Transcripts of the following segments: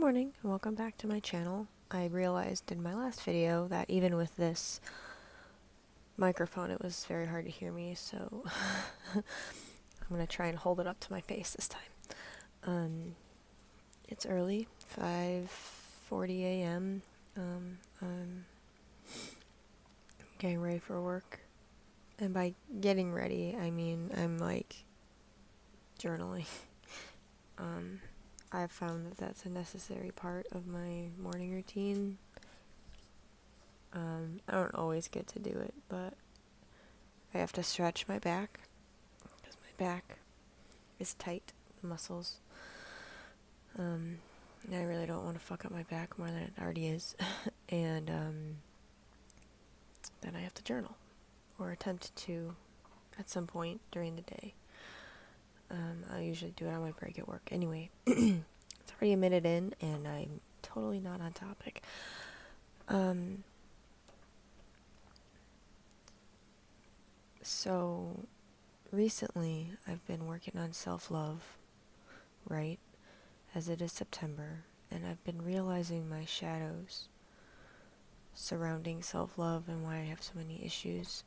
morning and welcome back to my channel. I realized in my last video that even with this microphone it was very hard to hear me, so I'm gonna try and hold it up to my face this time. It's early, 5:40 a.m. I'm getting ready for work, and by getting ready I mean I'm like journaling. I've found that that's a necessary part of my morning routine. I don't always get to do it, but I have to stretch my back because my back is tight, the muscles. And I really don't want to fuck up my back more than it already is. And then I have to journal or attempt to at some point during the day. I'll usually do it on my break at work. Anyway, it's already a minute in and I'm totally not on topic. So recently I've been working on self-love, right? As it is September, and I've been realizing my shadows surrounding self-love and why I have so many issues.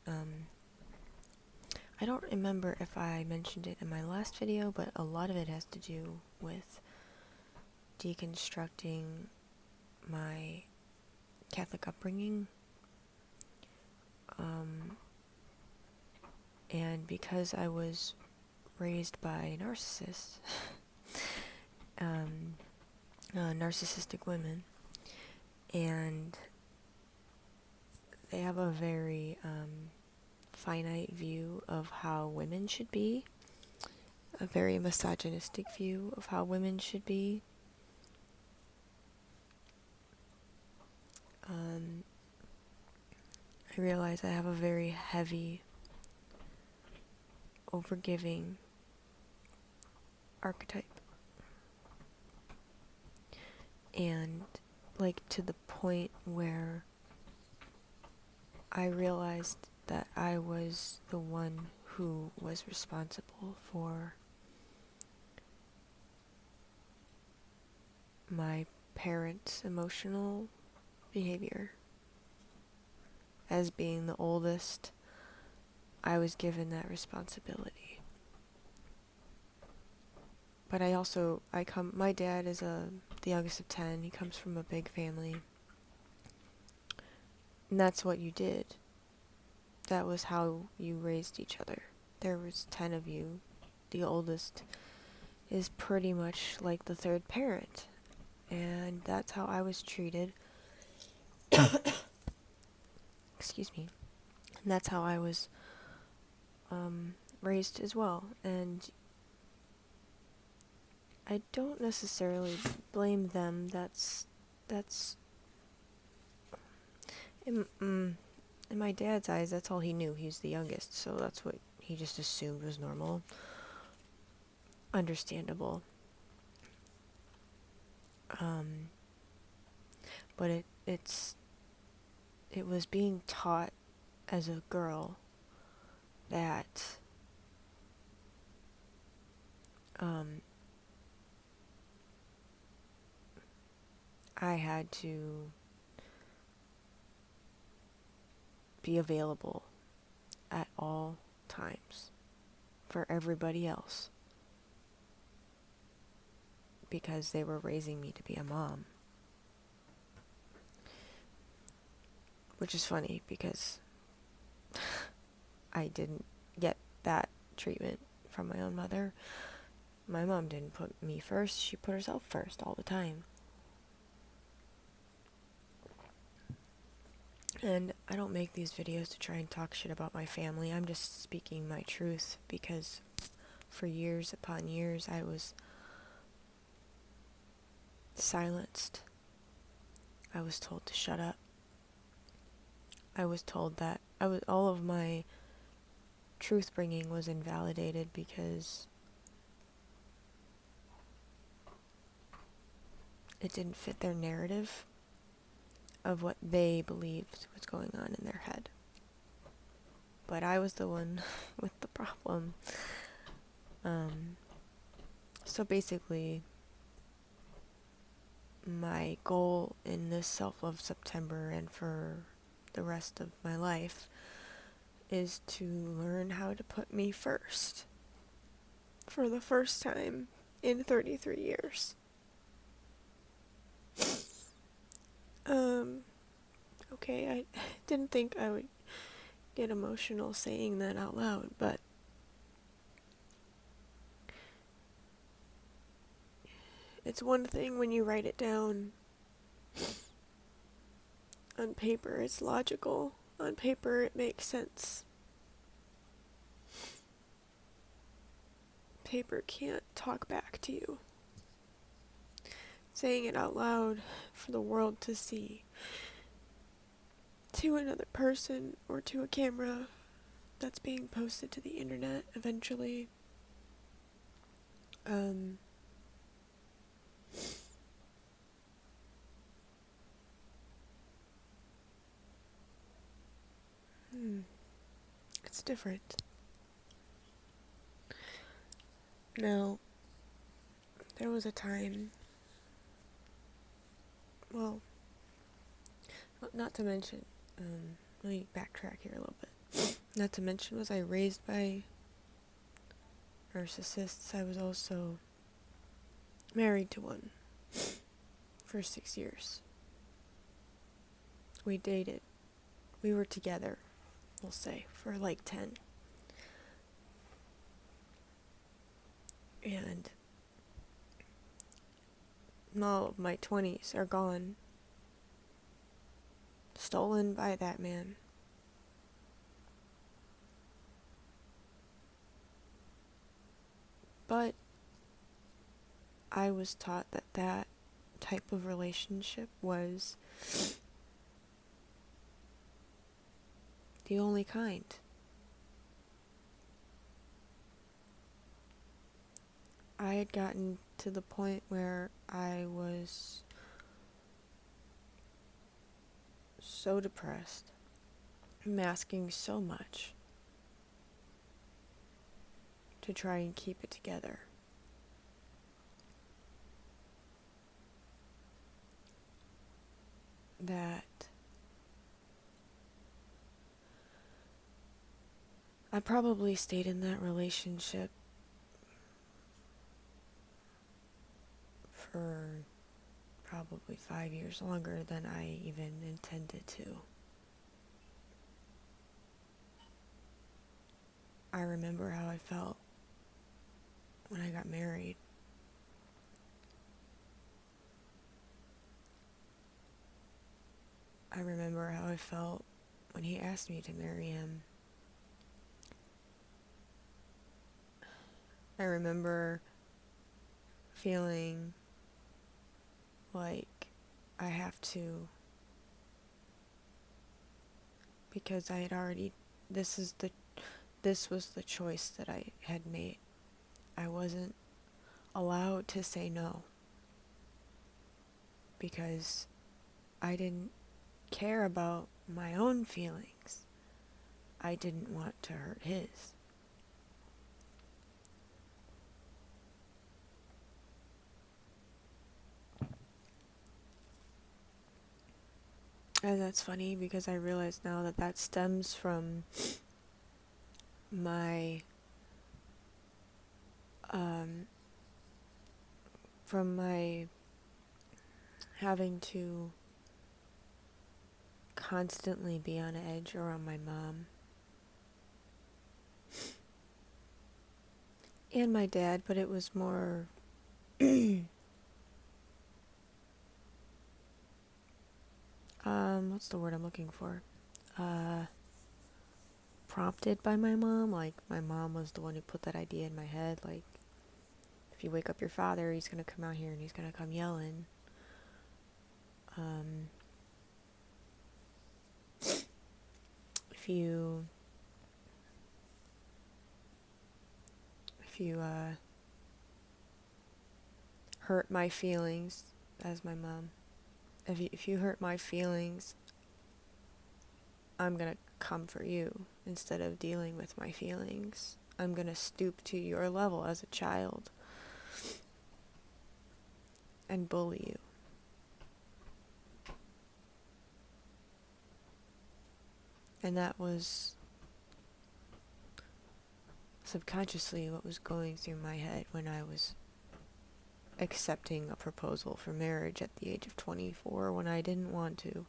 I don't remember if I mentioned it in my last video, but a lot of it has to do with deconstructing my Catholic upbringing. And because I was raised by narcissists, narcissistic women, and they have a very finite view of how women should be, a very misogynistic view of how women should be. I realize I have a very heavy, overgiving archetype. And like to the point where I realized that I was the one who was responsible for my parents' emotional behavior. As being the oldest, I was given that responsibility. But my dad is the youngest of 10. He comes from a big family. And that's what you did. That was how you raised each other. There was 10 of you. The oldest is pretty much like the third parent. And that's how I was treated. Excuse me. And that's how I was raised as well. And I don't necessarily blame them. That's in my dad's eyes, that's all he knew. He was the youngest, so that's what he just assumed was normal. Understandable. But it was being taught as a girl that I had to be available at all times for everybody else because they were raising me to be a mom. Which is funny because I didn't get that treatment from my own mother. My mom didn't put me first, she put herself first all the time. And I don't make these videos to try and talk shit about my family. I'm just speaking my truth because for years upon years I was silenced. I was told to shut up. I was told that all of my truth bringing was invalidated because it didn't fit their narrative of what they believed was going on in their head. But I was the one with the problem. So basically, my goal in this self-love September and for the rest of my life is to learn how to put me first for the first time in 33 years. Okay, I didn't think I would get emotional saying that out loud, but it's one thing when you write it down on paper, it's logical. On paper, it makes sense. Paper can't talk back to you. Saying it out loud for the world to see, to another person or to a camera that's being posted to the internet eventually. It's different. Now, there was a time, well, not to mention, let me backtrack here a little bit. Not to mention, was I raised by narcissists? I was also married to one for 6 years. We dated. We were together, we'll say, for like 10. And all of my 20s are gone. Stolen by that man. But I was taught that that type of relationship was the only kind. I had gotten to the point where I was so depressed, masking so much to try and keep it together. That I probably stayed in that relationship for probably 5 years longer than I even intended to. I remember how I felt when I got married. I remember how I felt when he asked me to marry him. I remember feeling like I have to, because I had already, this was the choice that I had made. I wasn't allowed to say no, because I didn't care about my own feelings. I didn't want to hurt his. And that's funny because I realize now that that stems from my having to constantly be on edge around my mom and my dad, but it was more what's the word I'm looking for? Prompted by my mom. Like, my mom was the one who put that idea in my head. Like, if you wake up your father, he's gonna come out here and he's gonna come yelling. If you hurt my feelings, as my mom, if you hurt my feelings, I'm gonna come for you instead of dealing with my feelings. I'm gonna stoop to your level as a child and bully you. And that was subconsciously what was going through my head when I was accepting a proposal for marriage at the age of 24 when I didn't want to.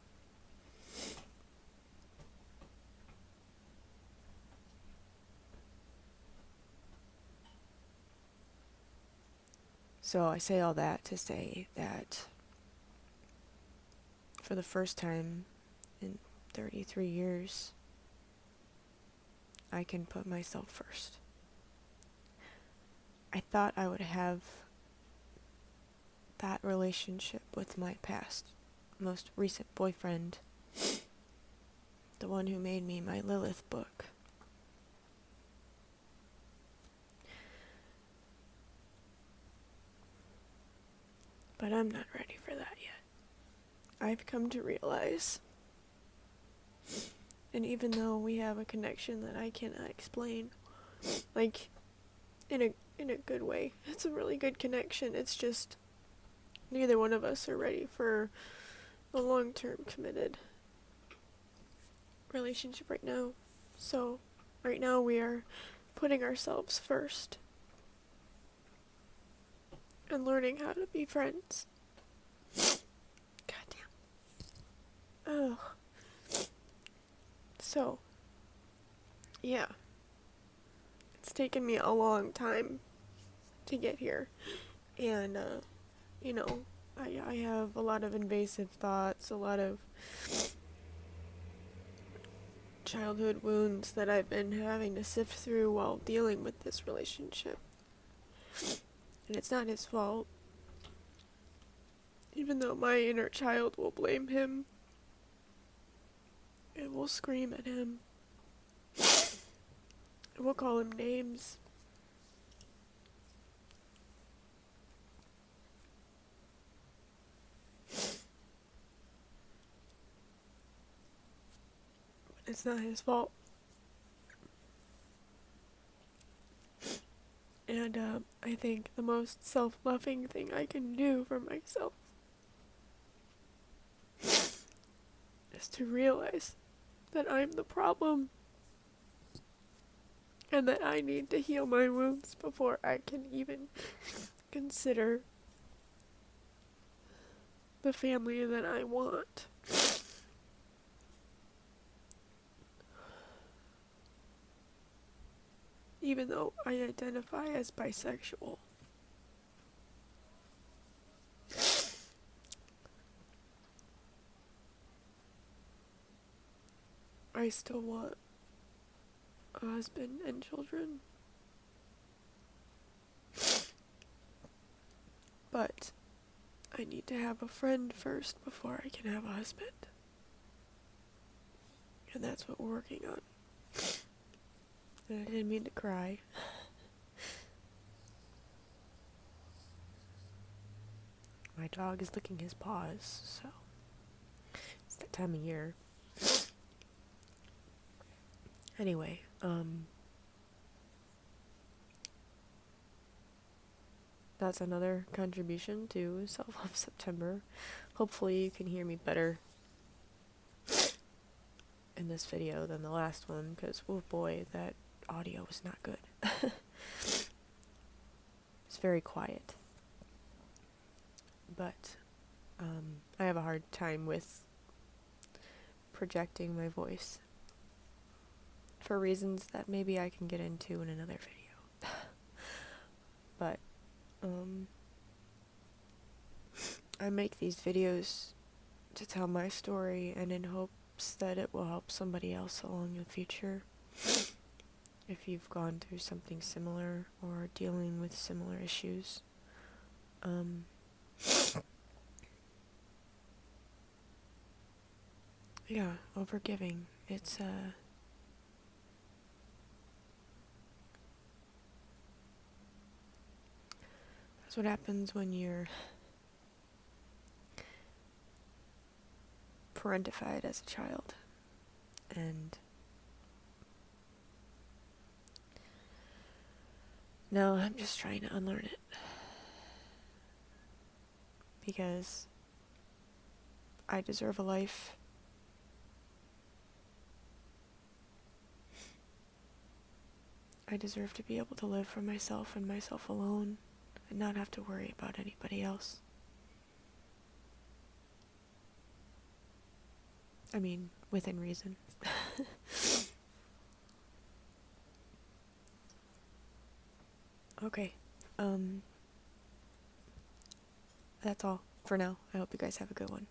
So I say all that to say that for the first time in 33 years, I can put myself first. I thought I would have that relationship with my past, most recent boyfriend, the one who made me my Lilith book. But I'm not ready for that yet. I've come to realize, and even though we have a connection that I cannot explain, like, in a good way, it's a really good connection, it's just neither one of us are ready for a long-term committed relationship right now. So, right now we are putting ourselves first and learning how to be friends. Goddamn. Oh. So, yeah. It's taken me a long time to get here. And, I have a lot of invasive thoughts, a lot of childhood wounds that I've been having to sift through while dealing with this relationship. And it's not his fault. Even though my inner child will blame him, it will scream at him. It will call him names. But it's not his fault. And I think the most self-loving thing I can do for myself is to realize that I'm the problem and that I need to heal my wounds before I can even consider the family that I want. Even though I identify as bisexual. I still want a husband and children. But I need to have a friend first before I can have a husband. And that's what we're working on. And I didn't mean to cry. My dog is licking his paws, so it's that time of year. Anyway, that's another contribution to Self-Love September. Hopefully you can hear me better in this video than the last one, because, oh boy, that audio was not good. It's very quiet. But I have a hard time with projecting my voice for reasons that maybe I can get into in another video. But I make these videos to tell my story and in hopes that it will help somebody else along in the future. If you've gone through something similar or dealing with similar issues. Yeah, overgiving. It's that's what happens when you're parentified as a child. And now I'm just trying to unlearn it. Because I deserve a life I deserve to be able to live for myself and myself alone and not have to worry about anybody else. I mean, within reason. Okay. That's all for now. I hope you guys have a good one.